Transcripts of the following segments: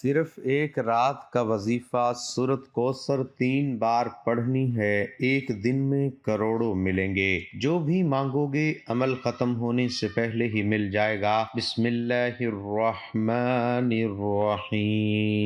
صرف ایک رات کا وظیفہ سورۃ کوثر 3 بار پڑھنی ہے، ایک دن میں کروڑوں ملیں گے۔ جو بھی مانگو گے عمل ختم ہونے سے پہلے ہی مل جائے گا۔ بسم اللہ الرحمن الرحیم۔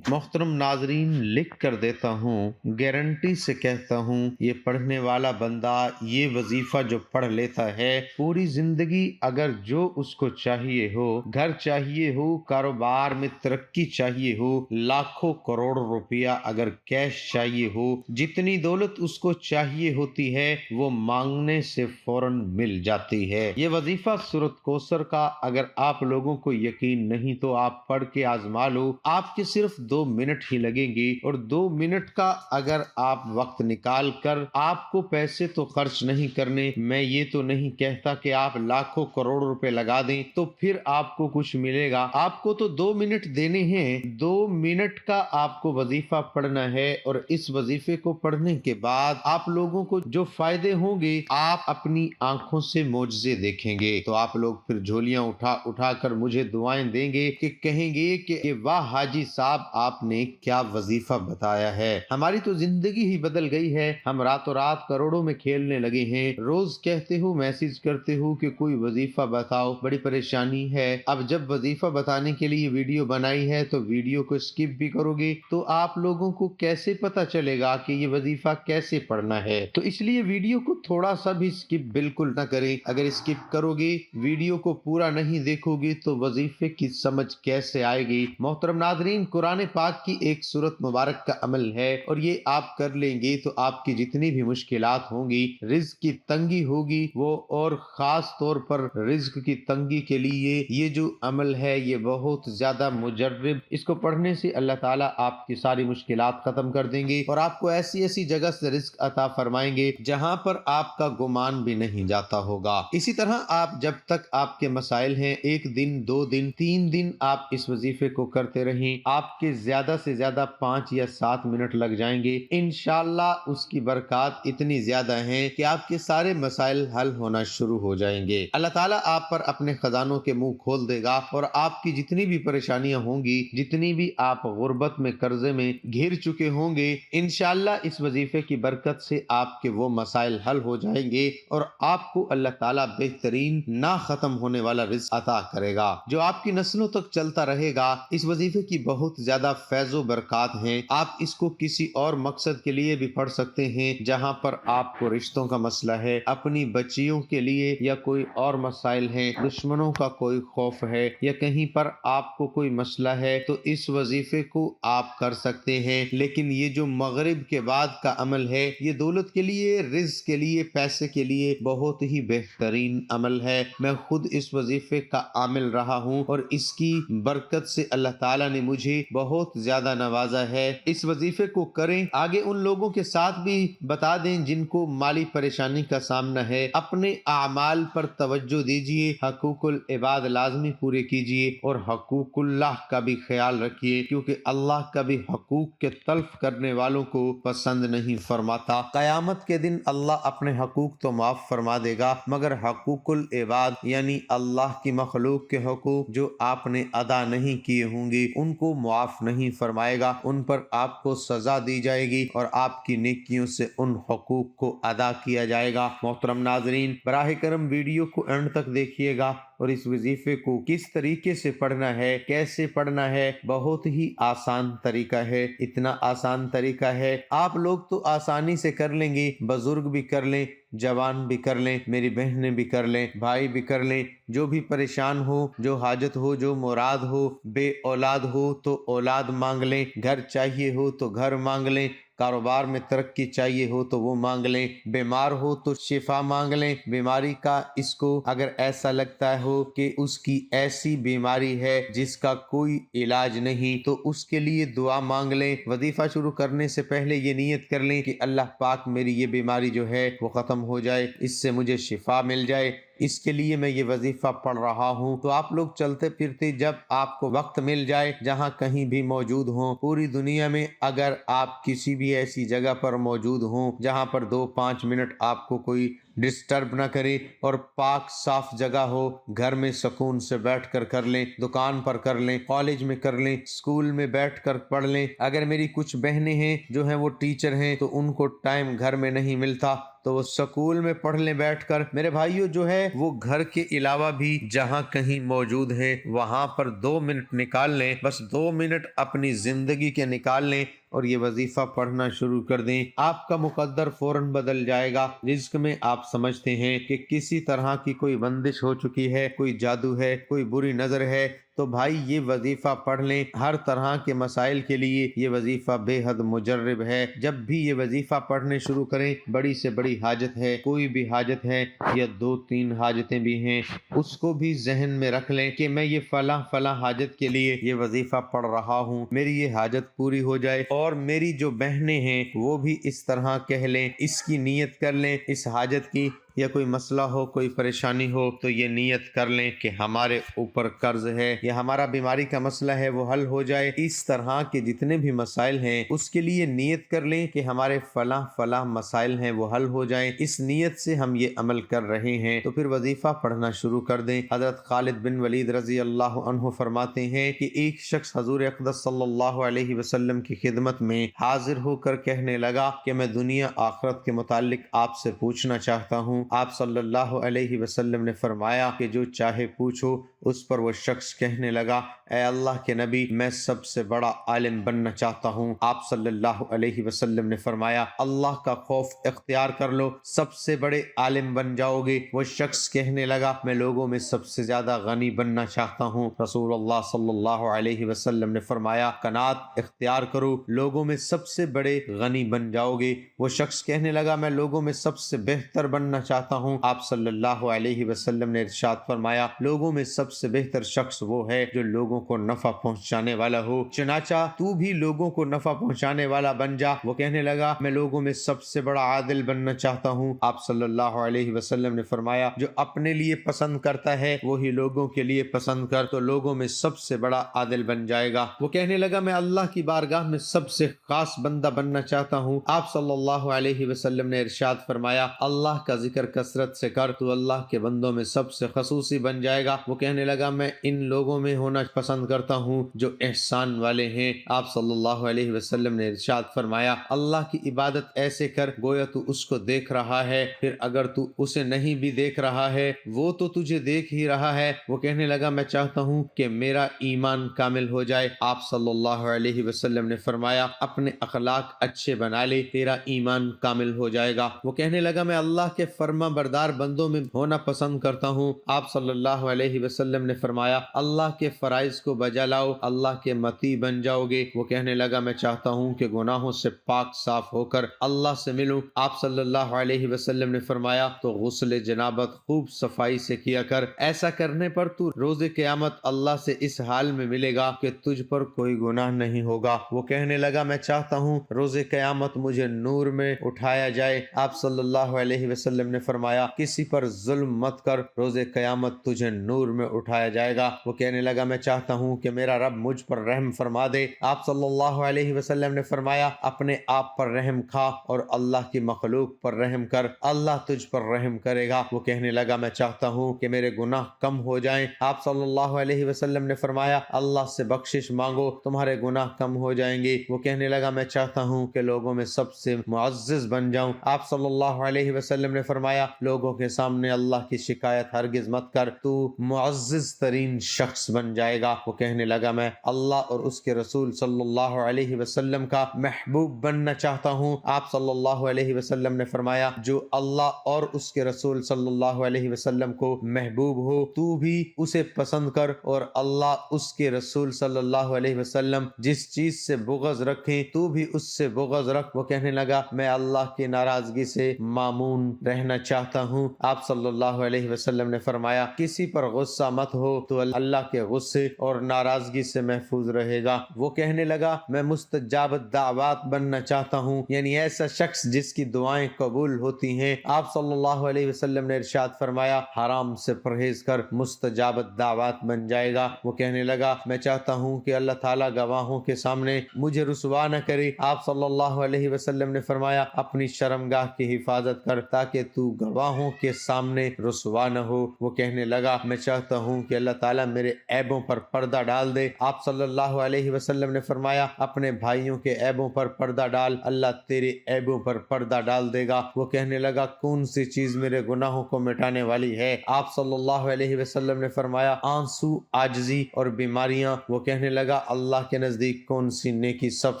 محترم ناظرین، لکھ کر دیتا ہوں، گارنٹی سے کہتا ہوں، یہ پڑھنے والا بندہ یہ وظیفہ جو پڑھ لیتا ہے، پوری زندگی اگر جو اس کو چاہیے ہو، گھر چاہیے ہو، کاروبار میں ترقی چاہیے ہو، لاکھوں کروڑ روپیہ اگر کیش چاہیے ہو، جتنی دولت اس کو چاہیے ہوتی ہے وہ مانگنے سے فوراً مل جاتی ہے۔ یہ وظیفہ سورۃ کوثر کا اگر آپ لوگوں کو یقین نہیں تو آپ پڑھ کے آزما لو، آپ کے صرف 2 منٹ ہی لگیں گے، اور 2 منٹ کا اگر آپ وقت نکال کر، آپ کو پیسے تو خرچ نہیں کرنے، میں یہ تو نہیں کہتا کہ آپ لاکھوں کروڑ روپے لگا دیں تو پھر آپ کو کچھ ملے گا۔ آپ کو تو 2 منٹ دینے ہیں، 2 منٹ کا آپ کو وظیفہ پڑھنا ہے، اور اس وظیفے کو پڑھنے کے بعد آپ لوگوں کو جو فائدے ہوں گے آپ اپنی آنکھوں سے معجزے دیکھیں گے، تو آپ لوگ پھر جھولیاں اٹھا کر مجھے دعائیں دیں گے کہ کہیں گے کہ واہ حاجی صاحب آپ نے کیا وظیفہ بتایا ہے، ہماری تو زندگی ہی بدل گئی ہے، ہم راتوں رات کروڑوں میں کھیلنے لگے ہیں۔ روز کہتے ہو، میسج کرتے ہو کہ کوئی وظیفہ بتاؤ، بڑی پریشانی ہے۔ اب جب وظیفہ بتانے کے لیے ویڈیو بنائی ہے تو ویڈیو کو سکپ بھی کرو گے تو آپ لوگوں کو کیسے پتا چلے گا کہ یہ وظیفہ کیسے پڑھنا ہے؟ تو اس لیے ویڈیو کو تھوڑا سا بھی سکپ بالکل نہ کریں۔ اگر سکپ کرو گے، ویڈیو کو پورا نہیں دیکھو گے تو وظیفے کی سمجھ کیسے آئے گی؟ محترم ناظرین، قرآن پاک کی ایک سورت مبارک کا عمل ہے، اور یہ آپ کر لیں گے تو آپ کی جتنی بھی مشکلات ہوں گی، رزق کی تنگی ہوگی وہ، اور خاص طور پر رزق کی تنگی کے لیے یہ جو عمل ہے یہ بہت زیادہ مجرب، اس کو پڑھنے سے اللہ تعالیٰ آپ کی ساری مشکلات ختم کر دیں گے، اور آپ کو ایسی ایسی جگہ سے رزق عطا فرمائیں گے جہاں پر آپ کا گمان بھی نہیں جاتا ہوگا۔ اسی طرح آپ جب تک آپ کے مسائل ہیں، 1 دن 2 دن 3 دن آپ اس وظیفے کو کرتے رہیں، آپ کے زیادہ سے زیادہ 5 یا 7 منٹ لگ جائیں گے، انشاءاللہ اس کی برکات اتنی زیادہ ہیں کہ آپ کے سارے مسائل حل ہونا شروع ہو جائیں گے۔ اللہ تعالیٰ آپ پر اپنے خزانوں کے منہ کھول دے گا، اور آپ کی جتنی بھی پریشانیاں ہوں گی، جتنی بھی آپ غربت میں قرضے میں گھر چکے ہوں گے، انشاءاللہ اس وظیفے کی برکت سے آپ کے وہ مسائل حل ہو جائیں گے، اور آپ کو اللہ تعالیٰ بہترین نہ ختم ہونے والا رزق عطا کرے گا جو آپ کی نسلوں تک چلتا رہے گا۔ اس وظیفے کی بہت زیادہ فیض و برکات ہیں، آپ اس کو کسی اور مقصد کے لیے بھی پڑھ سکتے ہیں، جہاں پر آپ کو رشتوں کا مسئلہ ہے، اپنی بچیوں کے لیے، یا کوئی اور مسائل ہیں، دشمنوں کا کوئی خوف ہے، یا کہیں پر آپ کو کوئی مسئلہ ہے، تو اس وظیفے کو آپ کر سکتے ہیں۔ لیکن یہ جو مغرب کے بعد کا عمل ہے، یہ دولت کے لیے، رزق کے لیے، پیسے کے لیے بہت ہی بہترین عمل ہے۔ میں خود اس وظیفے کا عامل رہا ہوں، اور اس کی برکت سے اللہ تعالیٰ نے مجھے بہت زیادہ نوازا ہے۔ اس وظیفے کو کریں، آگے ان لوگوں کے ساتھ بھی بتا دیں جن کو مالی پریشانی کا سامنا ہے، اپنے اعمال پر توجہ دیجیے، حقوق العباد لازمی پورے کیجیے، اور حقوق اللہ کا بھی خیال رکھیے، کیونکہ اللہ کبھی حقوق کے تلف کرنے والوں کو پسند نہیں فرماتا۔ قیامت کے دن اللہ اپنے حقوق تو معاف فرما دے گا، مگر حقوق العباد یعنی اللہ کی مخلوق کے حقوق جو آپ نے ادا نہیں کیے ہوں گے، ان کو معاف نہیں فرمائے گا، ان پر آپ کو سزا دی جائے گی، اور آپ کی نیکیوں سے ان حقوق کو ادا کیا جائے گا۔ محترم ناظرین، براہ کرم ویڈیو کو اینڈ تک دیکھیے گا، اور اس وظیفے کو کس طریقے سے پڑھنا ہے، کیسے پڑھنا ہے، بہت ہی آسان طریقہ ہے، اتنا آسان طریقہ ہے آپ لوگ تو آسانی سے کر لیں گے، بزرگ بھی کر لیں، جوان بھی کر لیں، میری بہنیں بھی کر لیں، بھائی بھی کر لیں، جو بھی پریشان ہو، جو حاجت ہو، جو مراد ہو، بے اولاد ہو تو اولاد مانگ لیں، گھر چاہیے ہو تو گھر مانگ لیں، کاروبار میں ترقی چاہیے ہو تو وہ مانگ لیں، بیمار ہو تو شفا مانگ لیں، بیماری کا اس کو اگر ایسا لگتا ہو کہ اس کی ایسی بیماری ہے جس کا کوئی علاج نہیں تو اس کے لیے دعا مانگ لیں۔ وظیفہ شروع کرنے سے پہلے یہ نیت کر لیں کہ اللہ پاک میری یہ بیماری جو ہے وہ ختم ہو جائے، اس سے مجھے شفا مل جائے، اس کے لیے میں یہ وظیفہ پڑھ رہا ہوں۔ تو آپ لوگ چلتے پھرتے جب آپ کو وقت مل جائے، جہاں کہیں بھی موجود ہوں پوری دنیا میں، اگر آپ کسی بھی ایسی جگہ پر موجود ہوں جہاں پر 2-5 منٹ آپ کو کوئی ڈسٹرب نہ کرے اور پاک صاف جگہ ہو، گھر میں سکون سے بیٹھ کر کر لیں، دکان پر کر لیں، کالج میں کر لیں، اسکول میں بیٹھ کر پڑھ لیں۔ اگر میری کچھ بہنیں ہیں جو ہیں وہ ٹیچر ہیں تو ان کو ٹائم گھر میں نہیں ملتا تو وہ سکول میں پڑھ لیں بیٹھ کر۔ میرے بھائیو جو ہے وہ گھر کے علاوہ بھی جہاں کہیں موجود ہیں وہاں پر 2 منٹ نکال لیں، بس 2 منٹ اپنی زندگی کے نکال لیں اور یہ وظیفہ پڑھنا شروع کر دیں۔ آپ کا مقدر فوراً بدل جائے گا۔ رزق میں آپ سمجھتے ہیں کہ کسی طرح کی کوئی بندش ہو چکی ہے، کوئی جادو ہے، کوئی بری نظر ہے، تو بھائی یہ وظیفہ پڑھ لیں۔ ہر طرح کے مسائل کے لیے یہ وظیفہ بے حد مجرب ہے۔ جب بھی یہ وظیفہ پڑھنے شروع کریں، بڑی سے بڑی حاجت ہے، کوئی بھی حاجت ہے یا 2-3 حاجتیں بھی ہیں، اس کو بھی ذہن میں رکھ لیں کہ میں یہ فلاں فلاں حاجت کے لیے یہ وظیفہ پڑھ رہا ہوں، میری یہ حاجت پوری ہو جائے۔ اور میری جو بہنیں ہیں وہ بھی اس طرح کہہ لیں، اس کی نیت کر لیں، اس حاجت کی، یا کوئی مسئلہ ہو، کوئی پریشانی ہو تو یہ نیت کر لیں کہ ہمارے اوپر قرض ہے یا ہمارا بیماری کا مسئلہ ہے وہ حل ہو جائے۔ اس طرح کے جتنے بھی مسائل ہیں اس کے لیے نیت کر لیں کہ ہمارے فلاں فلاں مسائل ہیں وہ حل ہو جائیں، اس نیت سے ہم یہ عمل کر رہے ہیں، تو پھر وظیفہ پڑھنا شروع کر دیں۔ حضرت خالد بن ولید رضی اللہ عنہ فرماتے ہیں کہ ایک شخص حضور اقدس صلی اللہ علیہ وسلم کی خدمت میں حاضر ہو کر کہنے لگا کہ میں دنیا آخرت کے متعلق آپ سے پوچھنا چاہتا ہوں۔ آپ صلی اللہ علیہ وسلم نے فرمایا کہ جو چاہے پوچھو۔ اس پر وہ شخص کہنے لگا، اے اللہ کے نبی، میں سب سے بڑا عالم بننا چاہتا ہوں۔ آپ صلی اللہ علیہ وسلم نے فرمایا، اللہ کا خوف اختیار کر لو، سب سے بڑے عالم بن جاؤ گے۔ وہ شخص کہنے لگا، میں لوگوں میں سب سے زیادہ غنی بننا چاہتا ہوں۔ رسول اللہ صلی اللہ علیہ وسلم نے فرمایا، قناعت اختیار کرو، لوگوں میں سب سے بڑے غنی بن جاؤ گے۔ وہ شخص کہنے لگا، میں لوگوں میں سب سے بہتر بننا چاہتا ہوں۔ آپ صلی اللہ علیہ وسلم نے ارشاد فرمایا، لوگوں میں سب سے بہتر شخص وہ ہے جو لوگوں کو نفع پہنچانے والا ہو، چنانچہ تو بھی لوگوں کو نفع پہنچانے والا بن جا۔ وہ کہنے لگا، میں لوگوں میں سب سے بڑا عادل بننا چاہتا ہوں۔ آپ صلی اللہ علیہ وسلم نے فرمایا، جو اپنے لیے پسند کرتا ہے وہی لوگوں کے لیے پسند کر، تو لوگوں میں سب سے بڑا عادل بن جائے گا۔ وہ کہنے لگا، میں اللہ کی بارگاہ میں سب سے خاص بندہ بننا چاہتا ہوں۔ آپ صلی اللہ علیہ وسلم نے ارشاد فرمایا، اللہ کا ذکر کثرت سے کر تو اللہ کے بندوں میں سب سے خصوصی بن جائے گا۔ وہ کہنے لگا، میں ان لوگوں میں ہونا پسند کرتا ہوں جو احسان والے ہیں۔ آپ صلی اللہ علیہ وسلم نے ارشاد فرمایا، اللہ کی عبادت ایسے کر گویا تو اس کو دیکھ رہا ہے، پھر اگر تو اسے نہیں بھی دیکھ رہا ہے وہ تو تجھے دیکھ ہی رہا ہے۔ وہ کہنے لگا، میں چاہتا ہوں کہ میرا ایمان کامل ہو جائے۔ آپ صلی اللہ علیہ وسلم نے فرمایا، اپنے اخلاق اچھے بنا لے، تیرا ایمان کامل ہو جائے گا۔ وہ کہنے لگا، میں اللہ کے فرما بردار بندوں میں ہونا پسند کرتا ہوں۔ آپ صلی اللہ علیہ وسلم نے فرمایا، اللہ کے فرائض کو بجا لاؤ، اللہ کے مطیع بن جاؤ گے۔ وہ کہنے لگا، میں چاہتا ہوں کہ گناہوں سے پاک صاف ہو کر اللہ سے ملوں۔ آپ صلی اللہ علیہ وسلم نے فرمایا، تو غسل جنابت خوب صفائی سے کیا کر، ایسا کرنے پر تو روز قیامت اللہ سے اس حال میں ملے گا کہ تجھ پر کوئی گناہ نہیں ہوگا۔ وہ کہنے لگا، میں چاہتا ہوں روز قیامت مجھے نور میں اٹھایا جائے۔ آپ صلی اللہ علیہ وسلم نے فرمایا، کسی پر ظلم مت کر، روز قیامت تجھے نور میں اٹھایا جائے گا۔ وہ کہنے لگا، میں چاہتا ہوں کہ میرا رب مجھ پر رحم فرما دے۔ آپ صلی اللہ علیہ وسلم نے فرمایا، اپنے آپ پر رحم کھا اور اللہ کی مخلوق پر رحم کر، اللہ تجھ پر رحم کرے گا۔ وہ کہنے لگا، میں چاہتا ہوں کہ میرے گناہ کم ہو جائیں۔ آپ صلی اللہ علیہ وسلم نے فرمایا، اللہ سے بخشش مانگو، تمہارے گناہ کم ہو جائیں گے۔ وہ کہنے لگا، میں چاہتا ہوں کہ لوگوں میں سب سے معزز بن جاؤں۔ آپ صلی اللہ علیہ وسلم نے فرمایا، لوگوں کے سامنے اللہ کی شکایت ہرگز مت کر، تو معزز ترین شخص بن جائے گا۔ وہ کہنے لگا، میں اللہ اور اس کے رسول صلی اللہ علیہ وسلم کا محبوب بننا چاہتا ہوں۔ آپ صلی اللہ علیہ وسلم نے فرمایا، جو اللہ اور اس کے رسول صلی اللہ علیہ وسلم کو محبوب ہو تو بھی اسے پسند کر، اور اللہ اس کے رسول صلی اللہ علیہ وسلم جس چیز سے بغض رکھیں تو بھی اس سے بغض رکھ۔ وہ کہنے لگا، میں اللہ کی ناراضگی سے مامون رہنا چاہتا ہوں۔ آپ صلی اللہ علیہ وسلم نے فرمایا، کسی پر غصہ مت ہو تو اللہ کے غصے اور ناراضگی سے محفوظ رہے گا۔ وہ کہنے لگا میں مستجاب الدعوات بننا چاہتا ہوں، یعنی ایسا شخص جس کی دعائیں قبول ہوتی ہیں۔ آپ صلی اللہ علیہ وسلم نے ارشاد فرمایا حرام سے پرہیز کر مستجاب الدعوات بن جائے گا۔ وہ کہنے لگا میں چاہتا ہوں کہ اللہ تعالیٰ گواہوں کے سامنے مجھے رسوا نہ کرے۔ آپ صلی اللہ علیہ وسلم نے فرمایا اپنی شرمگاہ کی حفاظت کر تاکہ تو گواہوں کے سامنے رسوا نہ ہو۔ وہ کہنے لگا میں چاہتا ہوں کہ اللہ تعالیٰ میرے عیبوں پر پردہ ڈال دے۔ آپ صلی اللہ علیہ وسلم نے فرمایا اپنے بھائیوں کے عیبوں پر پردہ ڈال، اللہ تیرے عیبوں پر پردہ ڈال دے گا۔ وہ کہنے لگا کون سی چیز میرے گناہوں کو مٹانے والی ہے؟ آپ صلی اللہ علیہ وسلم نے فرمایا آنسو، عاجزی اور بیماریاں۔ وہ کہنے لگا اللہ کے نزدیک کون سی نیکی سب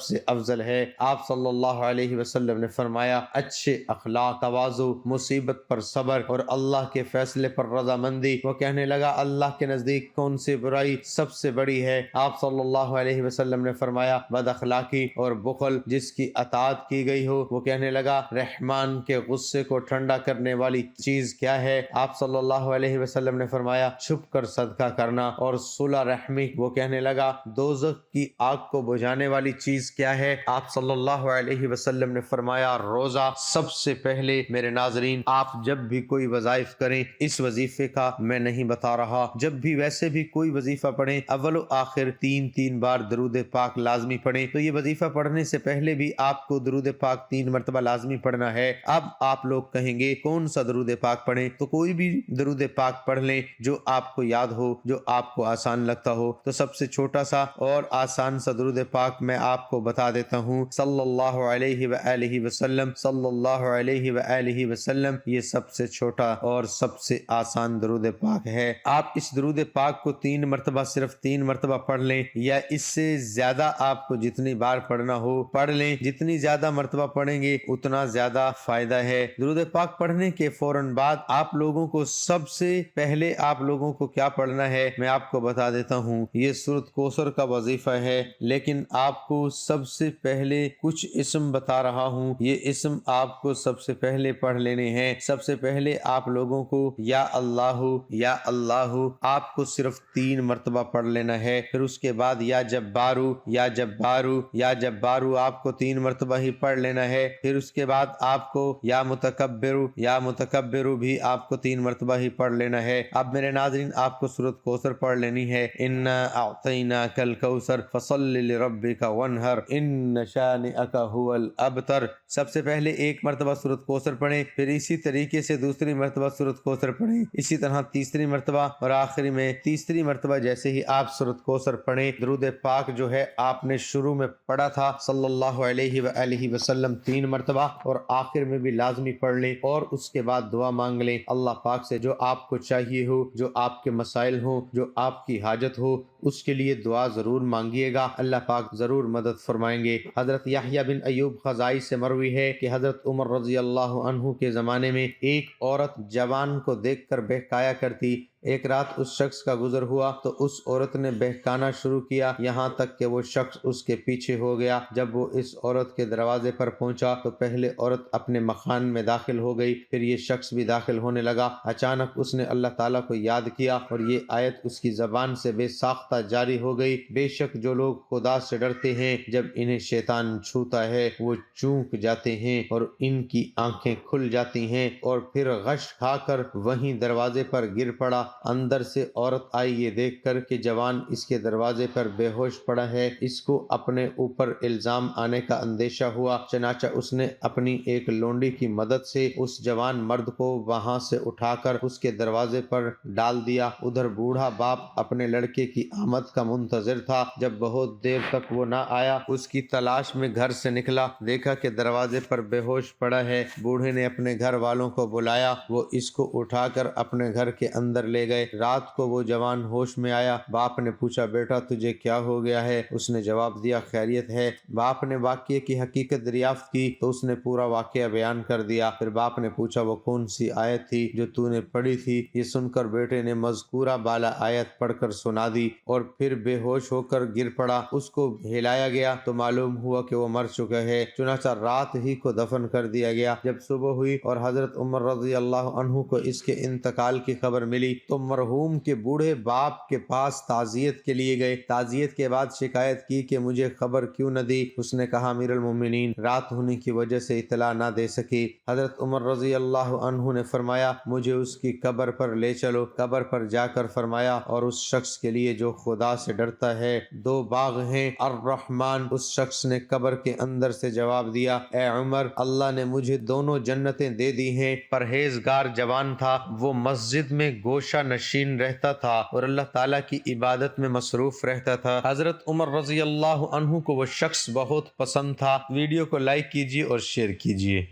سے افضل ہے؟ آپ صلی اللہ علیہ وسلم نے فرمایا اچھے اخلاق، تواضع، مصیبت پر صبر اور اللہ کے فیصلے پر رضامندی۔ وہ کہنے لگا اللہ کے نزدیک کون سی برائی سب سے بڑی ہے؟ آپ صلی اللہ علیہ وسلم نے فرمایا بد اخلاقی اور بخل جس کی اطاعت کی گئی ہو۔ وہ کہنے لگا رحمان کے غصے کو ٹھنڈا کرنے والی چیز کیا ہے؟ آپ صلی اللہ علیہ وسلم نے فرمایا چھپ کر صدقہ کرنا اور صلح رحمی۔ وہ کہنے لگا دوزخ کی آگ کو بجھانے والی چیز کیا ہے؟ آپ صلی اللہ علیہ وسلم نے فرمایا روزہ۔ سب سے پہلے میرے ناظرین آپ جب بھی کوئی وظائف کریں اس وظیفے کا میں نہیں بتا رہا، جب بھی ویسے بھی کوئی وظیفہ پڑھیں اول و آخر 3 بار درود پاک لازمی پڑھیں۔ تو یہ وظیفہ پڑھنے سے پہلے بھی آپ کو درود پاک 3 مرتبہ لازمی پڑھنا ہے۔ اب آپ لوگ کہیں گے کون سا درود پاک پڑھیں؟ تو کوئی بھی درود پاک پڑھ لیں جو آپ کو یاد ہو، جو آپ کو آسان لگتا ہو۔ تو سب سے چھوٹا سا اور آسان سا درود پاک میں آپ کو بتا دیتا ہوں، صلی اللہ علیہ وآلہ وسلم، صلی اللہ علیہ وآلہ وسلم۔ یہ سب سے چھوٹا اور سب سے آسان درود پاک ہے۔ آپ اس درود پاک کو 3 مرتبہ صرف 3 مرتبہ پڑھ لیں، یا اس سے زیادہ آپ کو جتنی بار پڑھنا ہو پڑھ لیں۔ جتنی زیادہ مرتبہ پڑھیں گے اتنا زیادہ فائدہ ہے۔ درود پاک پڑھنے کے فوراً بعد آپ لوگوں کو سب سے پہلے آپ لوگوں کو کیا پڑھنا ہے میں آپ کو بتا دیتا ہوں۔ یہ سورۃ کوثر کا وظیفہ ہے، لیکن آپ کو سب سے پہلے کچھ اسم بتا رہا ہوں۔ یہ اسم آپ کو سب سے پہلے پڑھ لینے ہیں۔ سب سے پہلے آپ لوگوں کو یا اللہ آپ کو صرف 3 مرتبہ پڑھ لینا ہے۔ پھر اس کے بعد یا جبارو آپ کو 3 مرتبہ ہی پڑھ لینا ہے۔ پھر اس کے بعد آپ کو یا متکبر بھی آپ کو 3 مرتبہ ہی پڑھ لینا ہے۔ اب میرے ناظرین آپ کو سورۃ کوثر پڑھ لینی ہے، انا اعطیناک الکوثر فصل لربک وانحر ان شانئک هو الابتر۔ سب سے پہلے 1 مرتبہ سورۃ کوثر پڑھیں، پھر اسی طریقے سے دوسری مرتبہ سورۃ کوثر پڑھیں، اسی طرح تیسری مرتبہ، اور آخری میں تیسری مرتبہ جیسے ہی آپ سورۃ کوثر پڑھیں درود پاک جو ہے آپ نے شروع میں پڑھا تھا صلی اللہ علیہ وآلہ وسلم 3 مرتبہ، اور آخر میں بھی لازمی پڑھ لیں، اور اس کے بعد دعا مانگ لیں اللہ پاک سے جو آپ کو چاہیے ہو، جو آپ کے مسائل ہوں، جو آپ کی حاجت ہو، اس کے لیے دعا ضرور مانگیے گا، اللہ پاک ضرور مدد فرمائیں گے۔ حضرت یحییٰ بن ایوب خزائی سے مروی ہے کہ حضرت عمر رضی اللہ عنہ کے زمانے میں ایک عورت جوان کو دیکھ کر بہکایا کرتی۔ ایک رات اس شخص کا گزر ہوا تو اس عورت نے بہکانا شروع کیا، یہاں تک کہ وہ شخص اس کے پیچھے ہو گیا۔ جب وہ اس عورت کے دروازے پر پہنچا تو پہلے عورت اپنے مکان میں داخل ہو گئی، پھر یہ شخص بھی داخل ہونے لگا۔ اچانک اس نے اللہ تعالیٰ کو یاد کیا اور یہ آیت اس کی زبان سے بے ساختہ جاری ہو گئی، بے شک جو لوگ خدا سے ڈرتے ہیں جب انہیں شیطان چھوتا ہے وہ چونک جاتے ہیں اور ان کی آنکھیں کھل جاتی ہیں، اور پھر غش کھا کر وہیں دروازے پر گر پڑا۔ اندر سے عورت آئی، یہ دیکھ کر کہ جوان اس کے دروازے پر بے ہوش پڑا ہے، اس کو اپنے اوپر الزام آنے کا اندیشہ ہوا، چنانچہ اس نے اپنی ایک لونڈی کی مدد سے اس جوان مرد کو وہاں سے اٹھا کر اس کے دروازے پر ڈال دیا۔ ادھر بوڑھا باپ اپنے لڑکے کی آمد کا منتظر تھا، جب بہت دیر تک وہ نہ آیا اس کی تلاش میں گھر سے نکلا، دیکھا کہ دروازے پر بے ہوش پڑا ہے۔ بوڑھے نے اپنے گھر والوں کو بلایا، وہ اس کو اٹھا کر اپنے گھر کے اندر لے گئے۔ رات کو وہ جوان ہوش میں آیا، باپ نے پوچھا بیٹا تجھے کیا ہو گیا ہے؟ اس نے جواب دیا خیریت ہے۔ باپ نے واقعے کی حقیقت دریافت کی تو اس نے پورا واقعہ بیان کر دیا۔ پھر باپ نے پوچھا وہ کون سی آیت تھی جو تو نے پڑھی تھی؟ یہ سن کر بیٹے نے مذکورہ بالا آیت پڑھ کر سنا دی اور پھر بے ہوش ہو کر گر پڑا۔ اس کو ہلایا گیا تو معلوم ہوا کہ وہ مر چکا ہے، چنانچہ رات ہی کو دفن کر دیا گیا۔ جب صبح ہوئی اور حضرت عمر رضی اللہ عنہ کو اس کے انتقال کی خبر ملی تو تو مرحوم کے بوڑھے باپ کے پاس تعزیت کے لیے گئے۔ تعزیت کے بعد شکایت کی کہ مجھے خبر کیوں نہ دی؟ اس نے کہا امیر المومنین رات ہونے کی وجہ سے اطلاع نہ دے سکی۔ حضرت عمر رضی اللہ عنہ نے فرمایا مجھے اس کی قبر پر لے چلو۔ قبر پر جا کر فرمایا اور اس شخص کے لیے جو خدا سے ڈرتا ہے 2 باغ ہیں الرحمن۔ اس شخص نے قبر کے اندر سے جواب دیا اے عمر اللہ نے مجھے دونوں جنتیں دے دی ہیں۔ پرہیزگار جوان تھا، وہ مسجد میں گوشہ نشین رہتا تھا اور اللہ تعالیٰ کی عبادت میں مصروف رہتا تھا۔ حضرت عمر رضی اللہ عنہ کو وہ شخص بہت پسند تھا۔ ویڈیو کو لائک کیجیے اور شیئر کیجیے۔